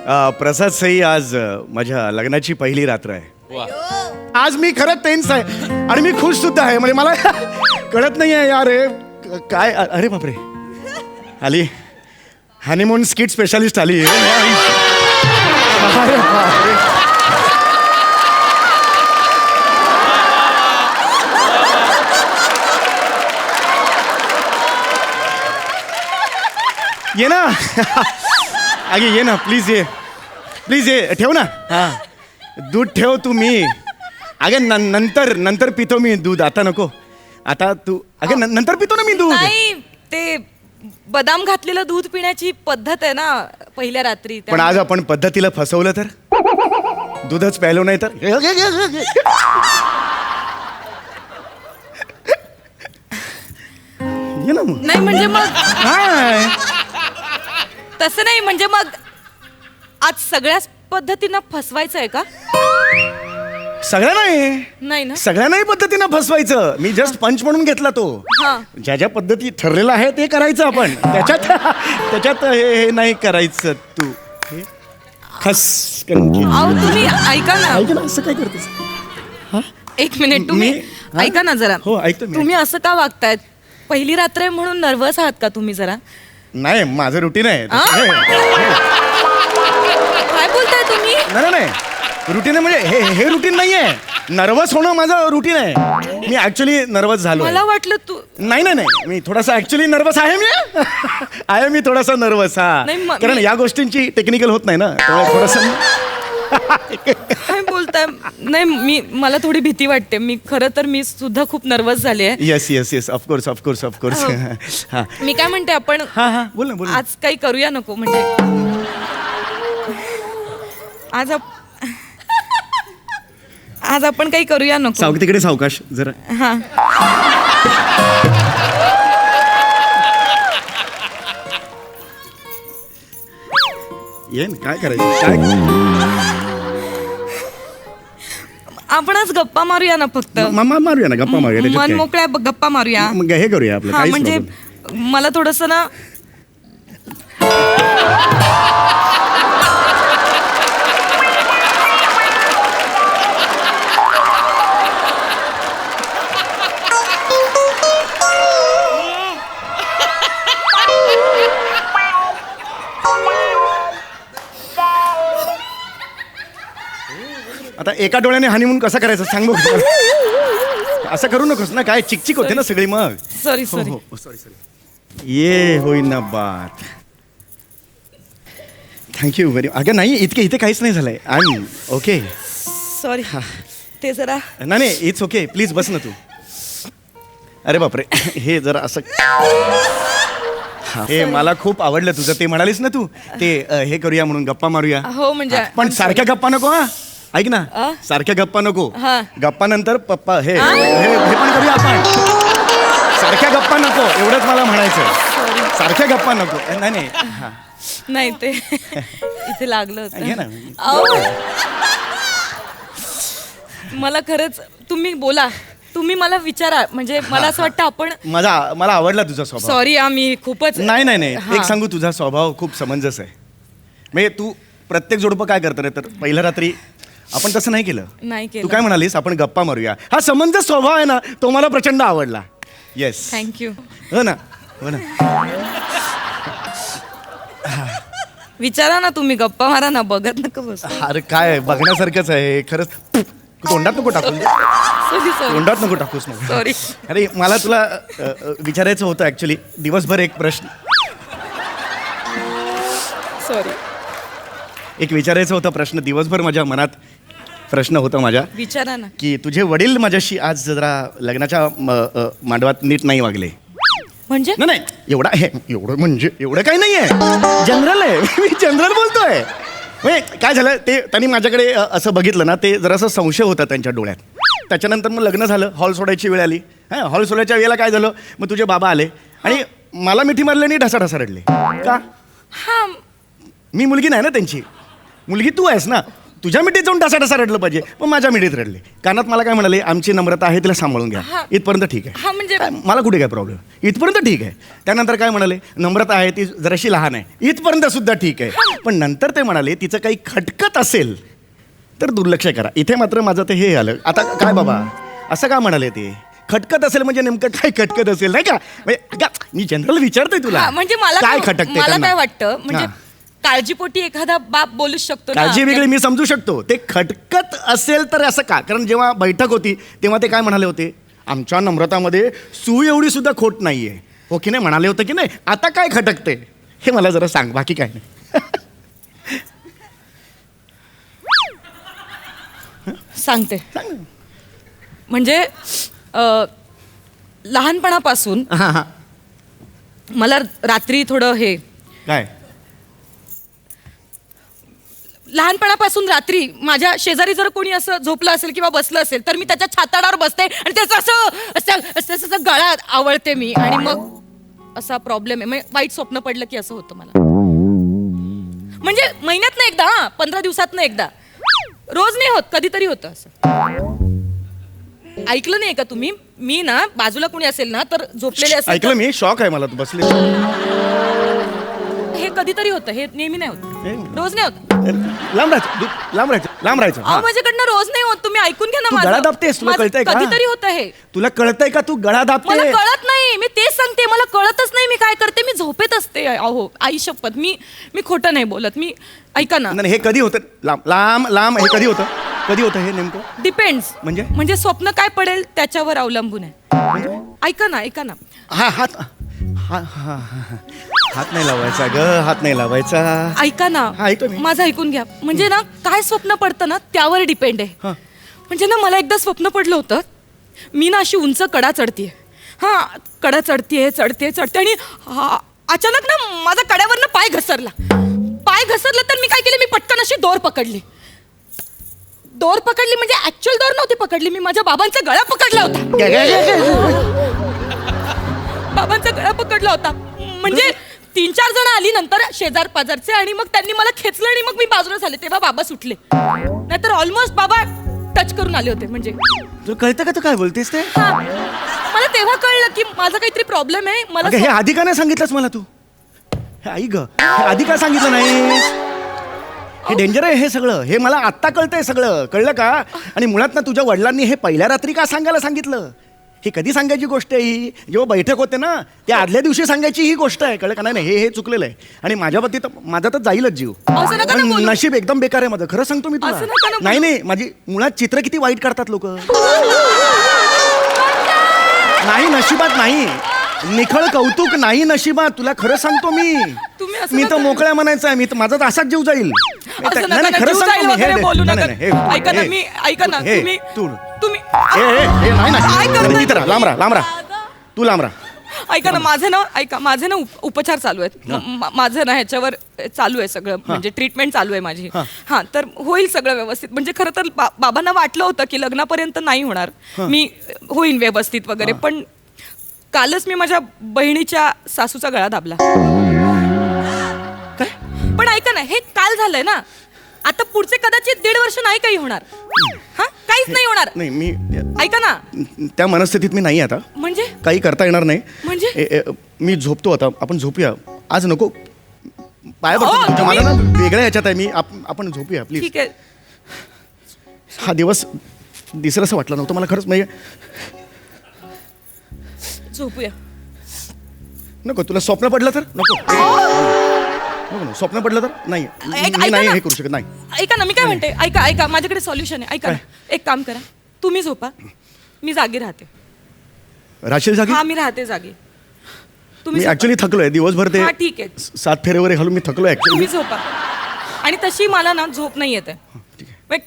प्रसाद सई आज माझ्या लग्नाची पहिली रात्र आहे. आज मी खरंच टेन्स आहे आणि मी खुश सुद्धा आहे. म्हणजे मला कळत नाही आहे यार हे काय. अरे बापरे, आली हनीमून स्किट स्पेशालिस्ट आली. अरे बापरे. ये ना आगे, ये ना प्लीज, ये प्लीज, ये ठेव ना. हां दूध ठेव तू. मी अगे नंतर पितो मी दूध, आता नको. आता तू अगे नंतर पितो ना मी दूध. नाही, ते बदाम घातलेलं दूध पिण्याची पद्धत आहे ना पहिल्या रात्री. पण आज आपण पद्धतीला फसवलं तर, दूधच प्यायलो नाही तर. ये ना मग. नाही म्हणजे मग हाय. तसं नाही, म्हणजे मग आज सगळ्याच पद्धतीनं फसवायचं आहे का? सगळ्या नाही, नाही ना. सगळ्या नाही पद्धतीनं फसवायचं. मी जस्ट पंच म्हणून घेतला तो. हा. ज्या ज्या पद्धती ठरलेलं आहे ते करायचं आपण. त्याच्यात हे नाही करायचं. तू हे खस कणकी. अहो तुम्ही ऐका ना, ऐक ना, असं काय करतेस? एक मिनिट. तुम्ही हा? ऐका ना जरा. हो, ऐकतो मी. तुम्ही असं का वागतायत? पहिली रात्र आहे म्हणून नर्वस आहात का तुम्ही जरा? नाही, माझं रुटीन आहे. आ? काय बोलताय तुम्ही? नाही रुटीन आहे. म्हणजे हे रुटीन नाही आहे. नर्वस होणं माझं रुटीन आहे. मी ऍक्च्युली नर्वस झालो. मला वाटलं तू. नाही मी थोडासा ऍक्च्युली नर्वस आहे. मी थोडासा नर्वस. नाही, हा, कारण या गोष्टींची टेक्निकल होत नाही ना, त्यामुळे थोडंसं. काय बोलताय? नाही, मला थोडी भीती वाटते. मी सुद्धा खूप नर्वस झाले आहे. Yes of course. हा मी काय म्हणते, आपण हा बोल ना. आज काही करूया नको म्हणजे आज आपण काही करूया नको. तिकडे सावकाश जरा. हा. ये ना, काय करायचं काय. आपण आज गप्पा मारूया ना फक्त. मारूया ना, गप्पा मारूया. त्याच्यात मन काय? मोकळ्या गप्पा मारूया. मग हे करूया आपलं. हा काहीच म्हणजे problem. मला थोडस ना. आता एका डोळ्याने हनीमून कसा करायचं सांग बघ. असं करू नकोस ना, काय चिकचिक होते ना सगळी मग. सॉरी. सॉरी. ये होईन ना बात. Thank you very. अगं नाही, इथे काहीच नाही झालंय. I am okay. सॉरी. ते जरा. नाही इट्स ओके. प्लीज बस ना तू. अरे बापरे, हे जरा असं. हे मला खूप आवडलं तुझं. ते म्हणालीस ना तू, ते हे करूया म्हणून, गप्पा मारूया. हो म्हणजे. पण सारख्या गप्पा नको. हा ऐक ना, सारख्या गप्पा नको. हा. गप्पा नंतर पप्पा हे पण करूया आपण. सारख्या गप्पा नको, एवढंच मला म्हणायचं. सारख्या गप्पा नको. नाही हा. नाही, ते इथे लागलं घे ना. होतं. अहो, मला खरंच तुम्ही बोला. तुम्ही मला विचारा. म्हणजे मला असं वाटतं आपण. मला आवडला तुझा स्वभाव. सॉरी, आम्ही खूपच. नाही एक सांगू, तुझा स्वभाव खूप समंजस आहे. म्हणजे तू प्रत्येक जोडपं काय करतं रे, तर पहिल्या रात्री आपण तसं नाही केलं. नाही तू केलं. काय म्हणालीस, आपण गप्पा मारूया. हा समंजस स्वभाव आहे ना, तो मला प्रचंड आवडला. येस. थँक्यू. हो ना. विचारा ना तुम्ही, गप्पा मारा ना, बघत नका बस. अरे काय बघण्यासारखंच आहे खरंच. तोंडात नको टाकून. सॉरी. तोंडात नको टाकूस मग. सॉरी. अरे मला तुला विचारायचं होतं ऍक्च्युली. दिवसभर एक विचारायचं होता प्रश्न. दिवसभर माझ्या मनात प्रश्न होता माझ्या, विचारा ना. की तुझे वडील माझ्याशी आज जरा लग्नाच्या मांडवात नीट नाही वागले. म्हणजे नाही एवढं म्हणजे एवढं काही नाही आहे. जनरल आहे. मी जनरल बोलतोय. म्हणजे काय झालं, ते त्यांनी माझ्याकडे असं बघितलं ना, ते जरासं संशय होता त्यांच्या डोळ्यात. त्याच्यानंतर मग लग्न झालं, हॉल सोडायची वेळ आली. हां, हॉल सोडायच्या वेळेला काय झालं, मग तुझे बाबा आले आणि मला मिठी मारली आणि ढसाढसा रडले. का? हा, मी मुलगी नाही ना त्यांची. मुलगी तू आहेस ना. तुझ्या मिठीत जाऊन ढसा रडलं पाहिजे पण माझ्या मिठीत रडले. कानात मला काय म्हणाले, आमची नम्रता आहे तिला सांभाळून घ्या. हा. इथपर्यंत ठीक आहे. हा म्हणजे काय, मला कुठे काय प्रॉब्लेम, इथपर्यंत ठीक आहे. त्यानंतर काय म्हणाले, नम्रता आहे ती जराशी लहान आहे, इथपर्यंत सुद्धा ठीक आहे. पण नंतर ते म्हणाले तिचं काही खटकत असेल तर दुर्लक्ष करा. इथे मात्र माझं ते हे आलं. आता काय बाबा असं का म्हणाले ते, खटकत असेल म्हणजे नेमकं काय खटकत असेल नाही का? म्हणजे अगं, मी जनरल विचारतोय तुला हा, म्हणजे मला काय खटकते मला त्यांना? काय वाटतं म्हणजे हा. काळजीपोटी एखादा बाप बोलूच शकतो ना. काळजी वेगळी मी समजू शकतो. ते खटकत असेल तर असं का? कारण जेव्हा बैठक होती तेव्हा ते काय म्हणाले होते, आमच्या नम्रतामध्ये सुई एवढी सुद्धा खोट नाहीये, हो की नाही म्हणाले होते की नाही? आता काय खटकते हे मला जरा सांग, बाकी काय नाही. सांगते. सांग ना. म्हणजे लहानपणापासून हा हा मला रात्री थोडं हे काय लहानपणापासून रात्री माझ्या शेजारी जर कोणी असं झोपलं असेल किंवा बसलं असेल तर मी त्याच्या छाताडावर बसते आणि त्याचं असं गळा आवळते मी आणि मग असा प्रॉब्लेम आहे. म्हणजे वाईट स्वप्न पडलं की असं होतं मला. म्हणजे महिन्यात ना एकदा, 15 दिवसात ना एकदा, रोज नाही होत, कधीतरी होतं असं. ऐकलं नाही का तुम्ही? मी ना बाजूला कोणी असेल ना तर झोपलेले असेल ऐकलं मी, शॉक आहे मला, तू बसले. हे कधीतरी होतं, हे नेहमी नाही होत, रोज नाही होत. लांब राहायचं, लांब राहायचं, लांब राहायचं. अहो माझ्याकडनं रोज नाही होत, तुम्ही ऐकून घ्या ना तू माझं. गळा दाबतेस, तुला माझं कळतंय का? कधीतरी होतं हे. तुला कळतंय का तू गळा मला दाबते? कळत नाही, मी तेच सांगते, मला कळतच नाही मी काय करते. मी झोपेत असते. अहो आई शपथ, मी खोटं नाही बोलत. मी ऐका ना, नाही, हे कधी होतं? लांब लांब लांब, हे कधी होतं? कधी होतं हे नेमकं? डिपेंड्स. म्हणजे स्वप्न काय पडेल त्याच्यावर अवलंबून आहे. ऐका ना हा हात हा हा हा. हात नाही लावायचा ग, हात नाही लावायचा. ऐका ना, हा, ऐकतो मी. माझं ऐकून घ्या. म्हणजे ना काय स्वप्न पडतं ना त्यावर डिपेंड आहे. हा. म्हणजे ना मला एकदा स्वप्न पडलं होतं, मी ना अशी उंच कडा चढतीये. हा, कडा चढते आणि अचानक ना माझा कड्यावरनं पाय घसरला. तर मी काय केलं, मी पटकन अशी दोर पकडली म्हणजे ऍक्च्युअल दोर नव्हती पकडली, मी माझ्या बाबांचा गळा पकडला होता. बाबांचा गळा पकडला होता. म्हणजे 3-4 जण आली नंतर शेजार पाजारचे आणि मग त्यांनी मला खेचलं आणि मग मी बाजूला झाले. तेव्हा बाबा सुटले, नाहीतर ऑलमोस्ट बाबा टच करून आले होते. म्हणजे तुला कळतं का तू काय बोलतेस ते? हा, मला तेव्हा कळलं की माझा काहीतरी प्रॉब्लेम आहे. मला अगं, हे आधी का नाही सांगितलंस मला तू? हे आई ग, हे आधी का सांगितलं नाही? हे डेंजर आहे हे सगळं. हे मला आत्ता कळतंय सगळं, कळलं का? आणि मुळात ना तुझ्या वडिलांनी हे पहिल्या रात्री का सांगायला सांगितलं? ही कधी सांगायची गोष्ट आहे ही? जेव्हा बैठक होते ना त्या आदल्या दिवशी सांगायची ही गोष्ट आहे, कळलं का? नाही, हे चुकलेलं आहे. आणि माझ्या बाबतीत माझा तर जाईलच जीव. असं नका ना पण बोलू. नशीब एकदम बेकार आहे माझं, खरं सांगतो मी असं नका तुला. ना बोलू. नाही, माझी मुळात चित्र किती वाईट काढतात लोक. नाही, नशिबात नाही, निखळ कौतुक नाही नशिबात. तुला खरं सांगतो तुम्ही असं मी तर नका. मोकळ्या म्हणायचं आहे. मी तर माझा तर असाच जीव जाईल. असं नाही, नका ना, खरं जीव सांगतो जाईल मी. वगैरे बोलू नका. ऐका ना, ऐका ना, हे, तुम्ही तू तुम्ही नाही ना, काय करताय? जरा इथं राहा, लांब राहा. तू लांब राहा. ऐका ना, माझे ना उपचार चालू आहेत. माझं ना ह्याच्यावर चालू आहे सगळं, म्हणजे ट्रीटमेंट चालू आहे माझी. हा, तर होईल सगळं व्यवस्थित. म्हणजे खरं तर बाबांना वाटलं होतं की लग्नापर्यंत नाही होणार, मी होईन व्यवस्थित वगैरे. पण कालच मी माझ्या बहिणीच्या सासूचा गळा दाबला. काय? पण ऐका ना, हे काल झालंय ना, आता पुढचे कदाचित 1.5 वर्ष नाही काही होणार. हा, काहीच नाही होणार. नाही, मी ऐका ना, त्या मनस्थितीत मी नाही आता. म्हणजे काही करता येणार नाही. म्हणजे? मी झोपतो आता. आपण झोपूया आज. नको, पाय हो, पडतो तुझ्या. मला ना तुम्ही- वेगळ्या ह्याच्यात आहे मी. आपण झोपूया प्लीज. ठीक आहे. हा दिवस दिसेल असं वाटलं नव्हतं मला खरंच. म्हणजे झोपूया. नको, तुला स्वप्न पडलं तर नको. नको, स्वप्न पडलं तर नाही. ऐका मी नाही ना. हे करू शकत. नाही, ऐका ना, मी काय म्हणते, ऐका माझ्याकडे सॉल्युशन आहे. ऐका ना, एक काम करा, तुम्ही झोपा, मी जागी राहते. राशील जागी. हा, मी राहते जागी. तुम्ही मी झोपा. ऍक्च्युली थकलोय दिवसभर. ते हा, ठीक आहे. 7 फेरे वगैरे घालून मी थकलोय ऍक्च्युली. तुम्ही झोपा. आणि तशी मला ना झोप नाही येते. ठीक आहे.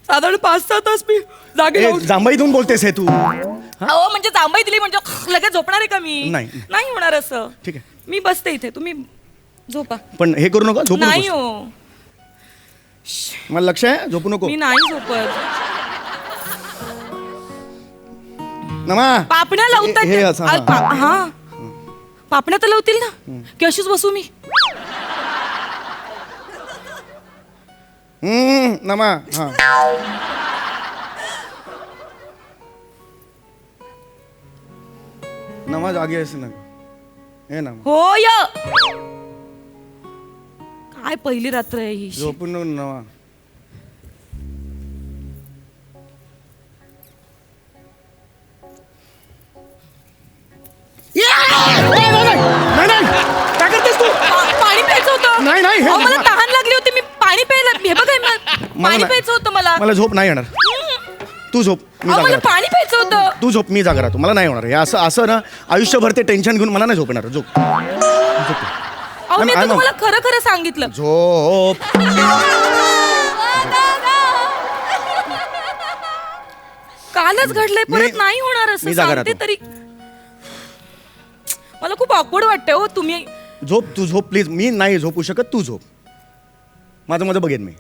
साधारण 5-6 तास मी जागे राहू. जांभई देऊन बोलतेस हे तू? अहो, म्हणजे जांभई दिली म्हणजे लगेच झोपणार आहे का मी? नाही. होणार असं. ठीक आहे. मी बसते इथे, तुम्ही झोपा. पण हे करू नका, झोपू नाही नको. हो, मला लक्ष आहे, झोपू नको. मी नाही झोपत. नमा पापण्या लावतात हे त्या. असं, हा. हा, पापण्या तर लावतील ना, की अशीच बसू मी? नमा हा नमा जागी आहेस ना हे ना होय. काय पहिली रात्र आहे ही. झोपून नको नमा. नाही नाही काय करतेस तू? पाणी प्यायचं होतं. नाही, नाही, हे- अहो, मला तहान लागली होती, मी पाणी प्यायला हे बघा पाणी नाही- प्यायचं होतं मला. मला झोप नाही येणार. तू झोप मी अहो, जागा मला राहतो. पाणी प्यायचं होतं. तू झोप मी जागा राहतो. मला नाही होणार हे असं असं ना आयुष्यभर ते टेन्शन घेऊन मला नाही झोप येणार. झोप झोप अहो, मी I'm- तर I'm- तुम्हाला खरं खरं सांगितलं. झोप. कालच घडलंय, परत मी- नाही होणार असं मी जागा सांगते राहतो. तरी. मला खूप ऑकवर्ड वाटतंय हो तुम्ही. झोप तू झोप प्लीज. मी नाही झोपू शकत. तू झोप. माझं बघेन मी.